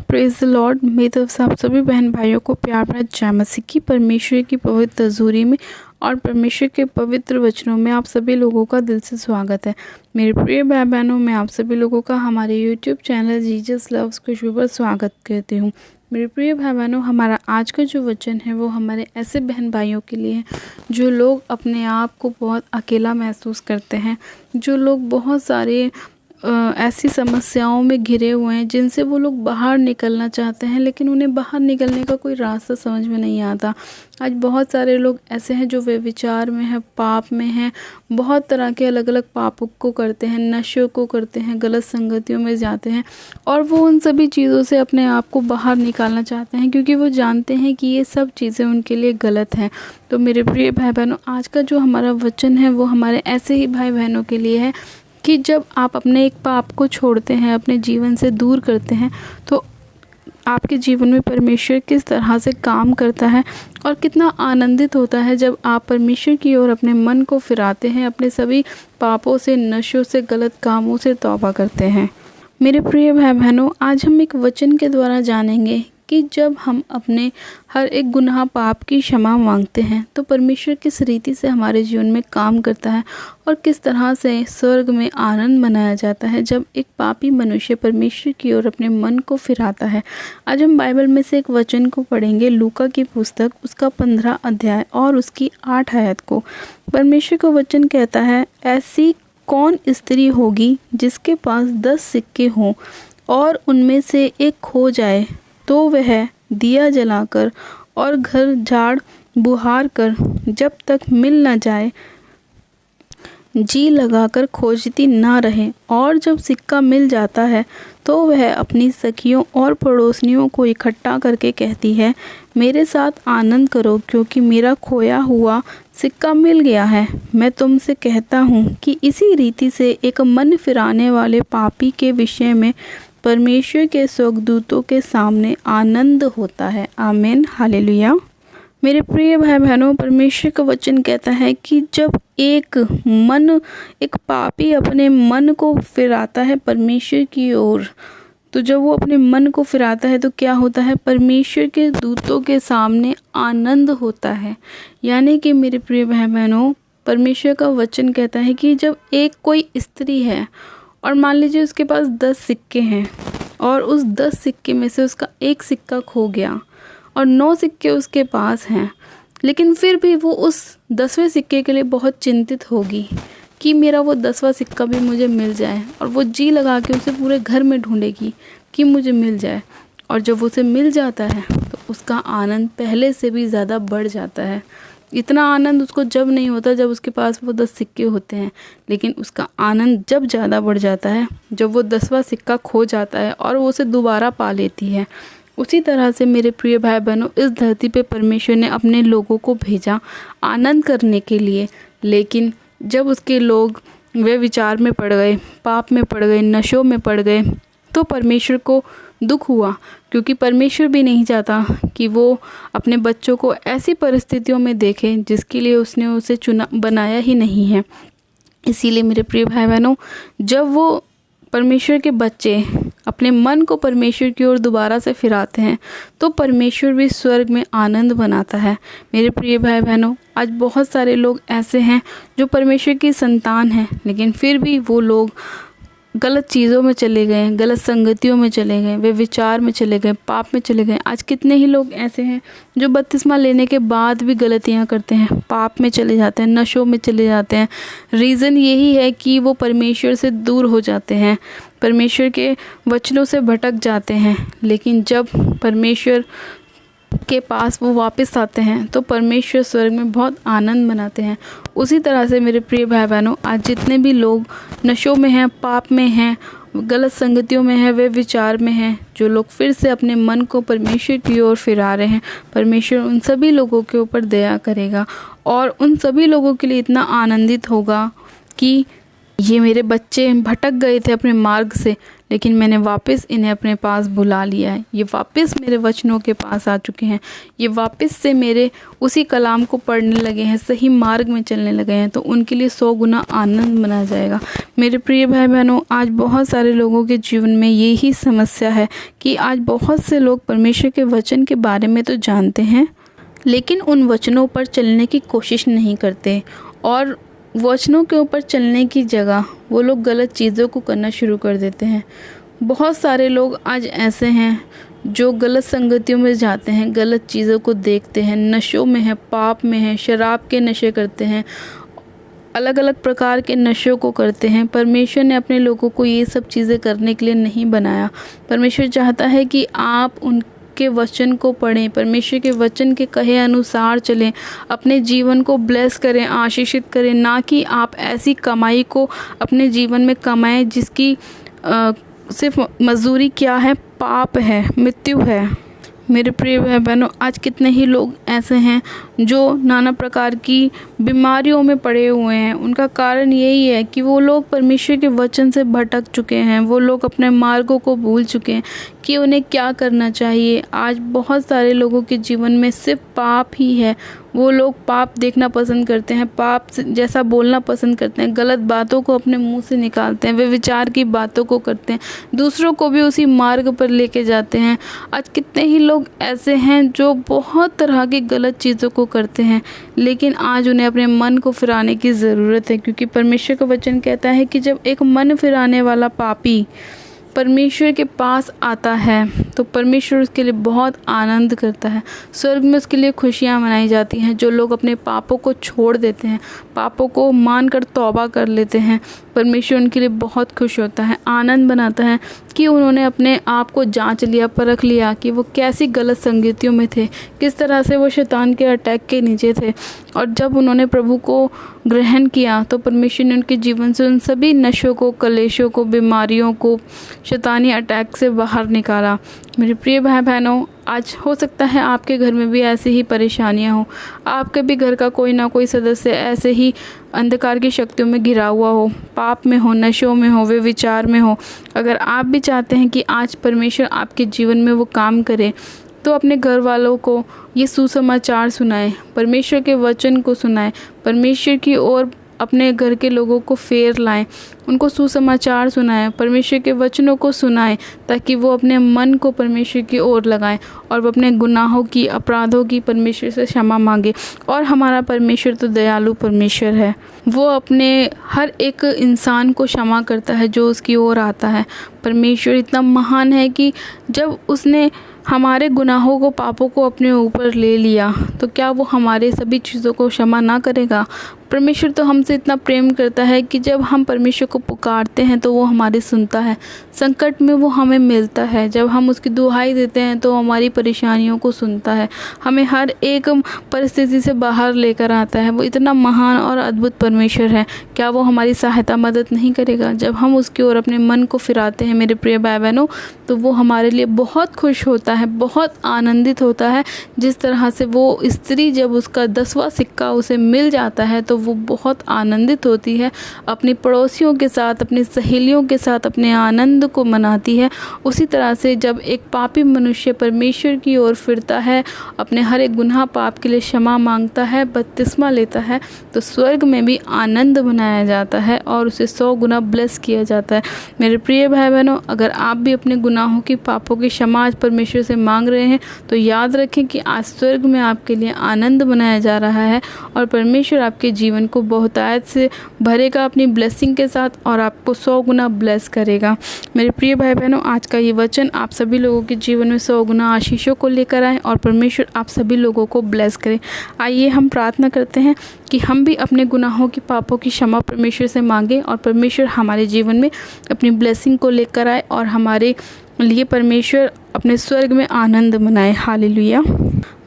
Praise the Lord. मेरी तरफ से आप सभी बहन भाइयों को प्यार भरा जय मसीह की। परमेश्वर की पवित्र हजूरी में और परमेश्वर के पवित्र वचनों में आप सभी लोगों का दिल से स्वागत है। मेरे प्रिय भाई बहनों, मैं आप सभी लोगों का हमारे यूट्यूब चैनल जीसस लव्स खुशबू पर स्वागत करती हूँ। मेरे प्रिय भाई बहनों, हमारा आज का जो वचन है वो हमारे ऐसे बहन भाइयों के लिए है जो लोग अपने आप को बहुत अकेला महसूस करते हैं, जो लोग बहुत सारे ऐसी समस्याओं में घिरे हुए हैं जिनसे वो लोग बाहर निकलना चाहते हैं, लेकिन उन्हें बाहर निकलने का कोई रास्ता समझ में नहीं आता। आज बहुत सारे लोग ऐसे हैं जो व्यभिचार में हैं, पाप में हैं, बहुत तरह के अलग अलग पापों को करते हैं, नशों को करते हैं, गलत संगतियों में जाते हैं और वो उन सभी चीज़ों से अपने आप को बाहर निकालना चाहते हैं क्योंकि वो जानते हैं कि ये सब चीज़ें उनके लिए गलत हैं। तो मेरे प्रिय भाई बहनों, आज का जो हमारा वचन है वो हमारे ऐसे ही भाई बहनों के लिए है कि जब आप अपने एक पाप को छोड़ते हैं, अपने जीवन से दूर करते हैं, तो आपके जीवन में परमेश्वर किस तरह से काम करता है और कितना आनंदित होता है जब आप परमेश्वर की ओर अपने मन को फिराते हैं, अपने सभी पापों से, नशों से, गलत कामों से तौबा करते हैं। मेरे प्रिय भाई बहनों, आज हम एक वचन के द्वारा जानेंगे कि जब हम अपने हर एक गुनाह पाप की क्षमा मांगते हैं तो परमेश्वर किस रीति से हमारे जीवन में काम करता है और किस तरह से स्वर्ग में आनंद मनाया जाता है जब एक पापी मनुष्य परमेश्वर की ओर अपने मन को फिराता है। आज हम बाइबल में से एक वचन को पढ़ेंगे, लूका की पुस्तक, उसका 15 अध्याय और उसकी 8 आयत को। परमेश्वर का वचन कहता है, ऐसी कौन स्त्री होगी जिसके पास 10 सिक्के हों और उनमें से एक खो जाए तो वह दिया जलाकर और घर झाड़ बुहार कर जब तक मिल न जाए जी लगाकर खोजती ना रहे, और जब सिक्का मिल जाता है तो वह अपनी सखियों और पड़ोसियों को इकट्ठा करके कहती है, मेरे साथ आनंद करो क्योंकि मेरा खोया हुआ सिक्का मिल गया है। मैं तुमसे कहता हूँ कि इसी रीति से एक मन फिराने वाले पापी के विषय में परमेश्वर के स्वर्गदूतों के सामने आनंद होता है। आमीन, हालेलुया। मेरे प्रिय भाई बहनों, परमेश्वर का वचन कहता है कि जब एक पापी अपने मन को फिराता है परमेश्वर की ओर, तो जब वो अपने मन को फिराता है तो क्या होता है, परमेश्वर के दूतों के सामने आनंद होता है। यानी कि मेरे प्रिय भाई बहनों, परमेश्वर का वचन कहता है कि जब एक कोई स्त्री है और मान लीजिए उसके पास 10 सिक्के हैं और उस 10 सिक्के में से उसका एक सिक्का खो गया और 9 सिक्के उसके पास हैं, लेकिन फिर भी वो उस 10वें सिक्के के लिए बहुत चिंतित होगी कि मेरा वो 10वां सिक्का भी मुझे मिल जाए, और वो जी लगा के उसे पूरे घर में ढूंढेगी कि मुझे मिल जाए। और जब उसे मिल जाता है तो उसका आनंद पहले से भी ज़्यादा बढ़ जाता है। इतना आनंद उसको जब नहीं होता जब उसके पास वो 10 सिक्के होते हैं, लेकिन उसका आनंद जब ज़्यादा बढ़ जाता है जब वो 10वां सिक्का खो जाता है और वो उसे दोबारा पा लेती है। उसी तरह से मेरे प्रिय भाई बहनों, इस धरती पे परमेश्वर ने अपने लोगों को भेजा आनंद करने के लिए, लेकिन जब उसके लोग वे विचार में पड़ गए, पाप में पड़ गए, नशों में पड़ गए, तो परमेश्वर को दुख हुआ, क्योंकि परमेश्वर भी नहीं चाहता कि वो अपने बच्चों को ऐसी परिस्थितियों में देखे जिसके लिए उसने उसे बनाया ही नहीं है। इसीलिए मेरे प्रिय भाई बहनों, जब वो परमेश्वर के बच्चे अपने मन को परमेश्वर की ओर दोबारा से फिराते हैं तो परमेश्वर भी स्वर्ग में आनंद बनाता है। मेरे प्रिय भाई बहनों, आज बहुत सारे लोग ऐसे हैं जो परमेश्वर की संतान हैं, लेकिन फिर भी वो लोग गलत चीज़ों में चले गए, गलत संगतियों में चले गए, वे विचार में चले गए, पाप में चले गए। आज कितने ही लोग ऐसे हैं जो बपतिस्मा लेने के बाद भी गलतियां करते हैं, पाप में चले जाते हैं, नशों में चले जाते हैं। रीज़न यही है कि वो परमेश्वर से दूर हो जाते हैं, परमेश्वर के वचनों से भटक जाते हैं। लेकिन जब परमेश्वर के पास वो वापस आते हैं तो परमेश्वर स्वर्ग में बहुत आनंद मनाते हैं। उसी तरह से मेरे प्रिय भाई बहनों, आज जितने भी लोग नशों में हैं, पाप में हैं, गलत संगतियों में हैं, वे विचार में हैं, जो लोग फिर से अपने मन को परमेश्वर की ओर फिरा रहे हैं, परमेश्वर उन सभी लोगों के ऊपर दया करेगा और उन सभी लोगों के लिए इतना आनंदित होगा कि ये मेरे बच्चे भटक गए थे अपने मार्ग से, लेकिन मैंने वापस इन्हें अपने पास बुला लिया है। ये वापस मेरे वचनों के पास आ चुके हैं, ये वापस से मेरे उसी कलाम को पढ़ने लगे हैं, सही मार्ग में चलने लगे हैं, तो उनके लिए 100 गुना आनंद मनाया जाएगा। मेरे प्रिय भाई बहनों, आज बहुत सारे लोगों के जीवन में यही समस्या है कि आज बहुत से लोग परमेश्वर के वचन के बारे में तो जानते हैं, लेकिन उन वचनों पर चलने की कोशिश नहीं करते, और वचनों के ऊपर चलने की जगह वो लोग गलत चीज़ों को करना शुरू कर देते हैं। बहुत सारे लोग आज ऐसे हैं जो गलत संगतियों में जाते हैं, गलत चीज़ों को देखते हैं, नशों में हैं, पाप में हैं, शराब के नशे करते हैं, अलग अलग प्रकार के नशों को करते हैं। परमेश्वर ने अपने लोगों को ये सब चीज़ें करने के लिए नहीं बनाया। परमेश्वर चाहता है कि आप उनके वचन को पढ़ें, परमेश्वर के वचन के कहे अनुसार चलें, अपने जीवन को ब्लेस करें, आशीषित करें, ना कि आप ऐसी कमाई को अपने जीवन में कमाएं जिसकी सिर्फ मजदूरी क्या है, पाप है, मृत्यु है। मेरे प्रिय भाई बहनों, आज कितने ही लोग ऐसे हैं जो नाना प्रकार की बीमारियों में पड़े हुए हैं। उनका कारण यही है कि वो लोग परमेश्वर के वचन से भटक चुके हैं, वो लोग अपने मार्गों को भूल चुके हैं कि उन्हें क्या करना चाहिए। आज बहुत सारे लोगों के जीवन में सिर्फ पाप ही है। वो लोग पाप देखना पसंद करते हैं, पाप जैसा बोलना पसंद करते हैं, गलत बातों को अपने मुंह से निकालते हैं, वे विचार की बातों को करते हैं, दूसरों को भी उसी मार्ग पर लेके जाते हैं। आज कितने ही लोग ऐसे हैं जो बहुत तरह की गलत चीज़ों को करते हैं, लेकिन आज उन्हें अपने मन को फिराने की ज़रूरत है, क्योंकि परमेश्वर का वचन कहता है कि जब एक मन फिराने वाला पापी परमेश्वर के पास आता है तो परमेश्वर उसके लिए बहुत आनंद करता है। स्वर्ग में उसके लिए खुशियाँ मनाई जाती हैं। जो लोग अपने पापों को छोड़ देते हैं, पापों को मानकर तौबा कर लेते हैं, परमेश्वर उनके लिए बहुत खुश होता है, आनंद बनाता है कि उन्होंने अपने आप को जांच लिया, परख लिया कि वो कैसी गलत संगतियों में थे, किस तरह से वो शैतान के अटैक के नीचे थे। और जब उन्होंने प्रभु को ग्रहण किया तो परमेश्वर ने उनके जीवन से उन सभी नशों को, कलेशों को, बीमारियों को, शैतानी अटैक से बाहर निकाला। मेरे प्रिय भाई बहनों, आज हो सकता है आपके घर में भी ऐसी ही परेशानियां हो, आपके भी घर का कोई ना कोई सदस्य ऐसे ही अंधकार की शक्तियों में घिरा हुआ हो, पाप में हो, नशों में हो, वे विचार में हो। अगर आप भी चाहते हैं कि आज परमेश्वर आपके जीवन में वो काम करे, तो अपने घर वालों को ये सुसमाचार सुनाएं, परमेश्वर के वचन को सुनाएं, परमेश्वर की ओर अपने घर के लोगों को फेर लाएं, उनको सुसमाचार सुनाएं, परमेश्वर के वचनों को सुनाएं, ताकि वो अपने मन को परमेश्वर की ओर लगाएं और वो अपने गुनाहों की, अपराधों की परमेश्वर से क्षमा मांगे। और हमारा परमेश्वर तो दयालु परमेश्वर है, वो अपने हर एक इंसान को क्षमा करता है जो उसकी ओर आता है। परमेश्वर इतना महान है कि जब उसने हमारे गुनाहों को, पापों को अपने ऊपर ले लिया, तो क्या वो हमारे सभी चीज़ों को क्षमा ना करेगा? परमेश्वर तो हमसे इतना प्रेम करता है कि जब हम परमेश्वर को पुकारते हैं तो वो हमारी सुनता है, संकट में वो हमें मिलता है, जब हम उसकी दुहाई देते हैं तो हमारी परेशानियों को सुनता है, हमें हर एक परिस्थिति से बाहर लेकर आता है। वो इतना महान और अद्भुत परमेश्वर है, क्या वो हमारी सहायता मदद नहीं करेगा? जब हम उसकी ओर अपने मन को फिराते हैं मेरे प्रिय भाई बहनों, तो वो हमारे लिए बहुत खुश होता है, बहुत आनंदित होता है। जिस तरह से वो स्त्री जब उसका 10वां सिक्का उसे मिल जाता है तो वो बहुत आनंदित होती है, अपनी पड़ोसियों के साथ, अपनी सहेलियों के साथ अपने आनंद को मनाती है। उसी तरह से जब एक पापी मनुष्य परमेश्वर की ओर फिरता है, अपने हर एक गुनाह पाप के लिए क्षमा मांगता है, बपतिस्मा लेता है, तो स्वर्ग में भी आनंद मनाया जाता है और उसे 100 गुना ब्लेस किया जाता है। मेरे प्रिय भाई बहनों, अगर आप भी अपने गुनाहों की, पापों की क्षमा आज परमेश्वर से मांग रहे हैं तो याद रखें कि आज स्वर्ग में आपके लिए आनंद मनाया जा रहा है और परमेश्वर आपके जीवन को बहुतायत से भरेगा अपनी ब्लेसिंग के साथ और आपको 100 गुना ब्लेस करेगा। मेरे प्रिय भाई बहनों, आज का ये वचन आप सभी लोगों के जीवन में 100 गुना आशीषों को लेकर आए और परमेश्वर आप सभी लोगों को ब्लेस करे। आइए हम प्रार्थना करते हैं कि हम भी अपने गुनाहों की, पापों की क्षमा परमेश्वर से मांगें और परमेश्वर हमारे जीवन में अपनी ब्लेसिंग को लेकर आए और हमारे लिए परमेश्वर अपने स्वर्ग में आनंद मनाए। हालेलुया।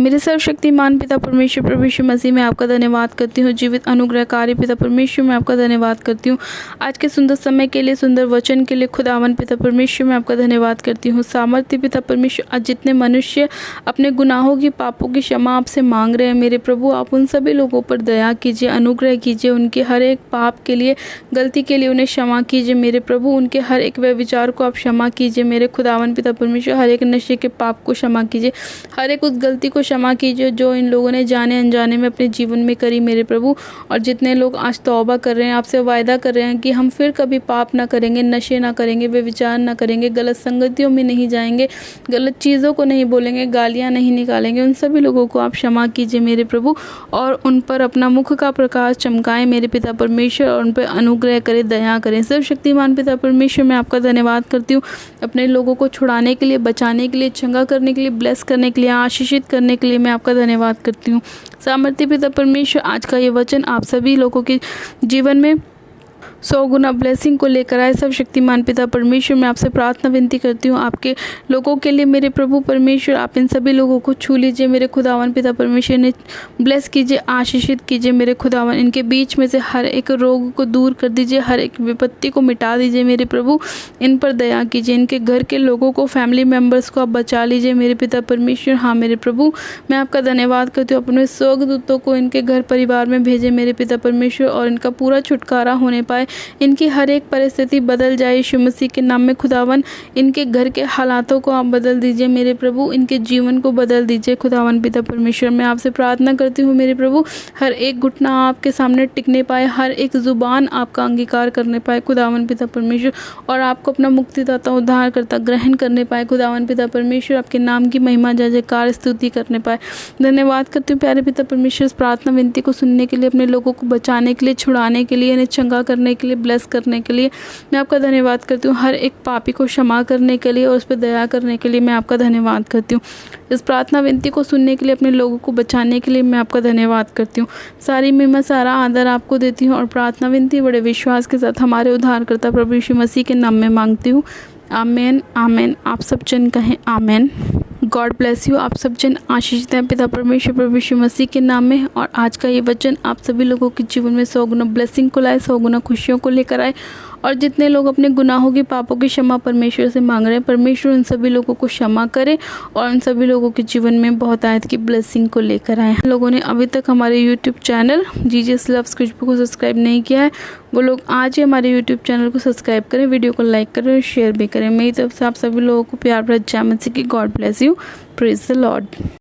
मेरे सर्वशक्तिमान पिता परमेश्वर प्रभु यीशु मसीह में आपका धन्यवाद करती हूँ। जीवित अनुग्रहकारी पिता परमेश्वर में आपका धन्यवाद करती हूँ। आज के सुंदर समय के लिए, सुंदर वचन के लिए खुदावन पिता परमेश्वर में आपका धन्यवाद करती हूँ। सामर्थ्य पिता परमेश्वर, आज जितने मनुष्य अपने गुनाहों की, पापों की क्षमा आपसे मांग रहे हैं, मेरे प्रभु आप उन सभी लोगों पर दया कीजिए, अनुग्रह कीजिए। उनके हर एक पाप के लिए, गलती के लिए उन्हें क्षमा कीजिए मेरे प्रभु। उनके हर एक व्यभिचार को आप क्षमा कीजिए मेरे खुदावन पिता परमेश्वर। हर एक नशे के पाप को क्षमा कीजिए, हर एक उस गलती को क्षमा कीजिए जो इन लोगों ने जाने अनजाने में अपने जीवन में करी मेरे प्रभु। और जितने लोग आज तौबा कर रहे हैं, आपसे वायदा कर रहे हैं कि हम फिर कभी पाप ना करेंगे, नशे ना करेंगे, व्यभिचार ना करेंगे, गलत संगतियों में नहीं जाएंगे, गलत चीज़ों को नहीं बोलेंगे, गालियाँ नहीं निकालेंगे, उन सभी लोगों को आप क्षमा कीजिए मेरे प्रभु। और उन पर अपना मुख का प्रकाश चमकाएं मेरे पिता परमेश्वर, और उन पर अनुग्रह करें, दया करें। सर्वशक्तिमान पिता परमेश्वर मैं आपका धन्यवाद करती हूँ अपने लोगों को छुड़ाने के लिए, बचाने के लिए, चंगा करने के लिए, ब्लेस करने के लिए, आशीषित करने के लिए मैं आपका धन्यवाद करती हूँ। सामर्थ्य पिता परमेश्वर, आज का ये वचन आप सभी लोगों के जीवन में 100 गुना ब्लेसिंग को लेकर आए। सब शक्तिमान पिता परमेश्वर मैं आपसे प्रार्थना विनती करती हूँ आपके लोगों के लिए मेरे प्रभु परमेश्वर। आप इन सभी लोगों को छू लीजिए मेरे खुदावन पिता परमेश्वर, ने ब्लेस कीजिए, आशीषित कीजिए मेरे खुदावन। इनके बीच में से हर एक रोग को दूर कर दीजिए, हर एक विपत्ति को मिटा दीजिए मेरे प्रभु। इन पर दया कीजिए, इनके घर के लोगों को, फैमिली मेम्बर्स को आप बचा लीजिए मेरे पिता परमेश्वर। हाँ मेरे प्रभु, मैं आपका धन्यवाद करती हूँ। अपने स्वर्गदूतों को इनके घर परिवार में भेजे मेरे पिता परमेश्वर, और इनका पूरा छुटकारा होने पाए, इनकी हर एक परिस्थिति बदल जाए यीशु मसीह के नाम में खुदावन। इनके घर के हालातों को आप बदल दीजिए मेरे प्रभु, इनके जीवन को बदल दीजिए खुदावन पिता परमेश्वर। मैं आपसे प्रार्थना करती हूँ मेरे प्रभु, हर एक घुटना आपके सामने टिकने पाए, हर एक जुबान आपका अंगीकार करने पाए खुदावन पिता परमेश्वर, और आपको अपना मुक्तिदाता, उद्धारकर्ता ग्रहण करने पाए खुदावन पिता परमेश्वर। आपके नाम की महिमा, जय जयकार, स्तुति करने पाए। धन्यवाद करती हूँ प्यारे पिता परमेश्वर, इस प्रार्थना विनती को सुनने के लिए, अपने लोगों को बचाने के लिए, छुड़ाने के लिए, इन्हें चंगा करने के लिए, ब्लेस करने के लिए मैं आपका धन्यवाद करती हूँ। हर एक पापी को क्षमा करने के लिए और उस पर दया करने के लिए मैं आपका धन्यवाद करती हूँ। इस प्रार्थना विनती को सुनने के लिए, अपने लोगों को बचाने के लिए मैं आपका धन्यवाद करती हूँ। सारी महिमा, सारा आदर आपको देती हूँ, और प्रार्थना विनती बड़े विश्वास के साथ हमारे उद्धारकर्ता प्रभु यीशु मसीह के नाम में मांगती हूँ। आमेन, आमेन। आप सब जन कहें आमेन। God bless you. आप सब जन आशीषित हैं पिता परमेश्वर प्रभु यीशु मसीह के नाम में। और आज का ये वचन आप सभी लोगों के जीवन में 100 गुना ब्लेसिंग को लाए, 100 गुना खुशियों को लेकर आए। और जितने लोग अपने गुनाहों की, पापों की क्षमा परमेश्वर से मांग रहे हैं, परमेश्वर उन सभी लोगों को क्षमा करे और उन सभी लोगों के जीवन में बहुत आयत की ब्लेसिंग को लेकर आए। लोगों ने अभी तक हमारे यूट्यूब चैनल जीजस लव्स खुशबू को सब्सक्राइब नहीं किया है, वो लोग आज ही हमारे यूट्यूब चैनल को सब्सक्राइब करें, वीडियो को लाइक करें और शेयर भी करें। मेरी तरफ से आप सभी लोगों को प्यार भरा जय मसीह की। God bless you. Praise the Lord.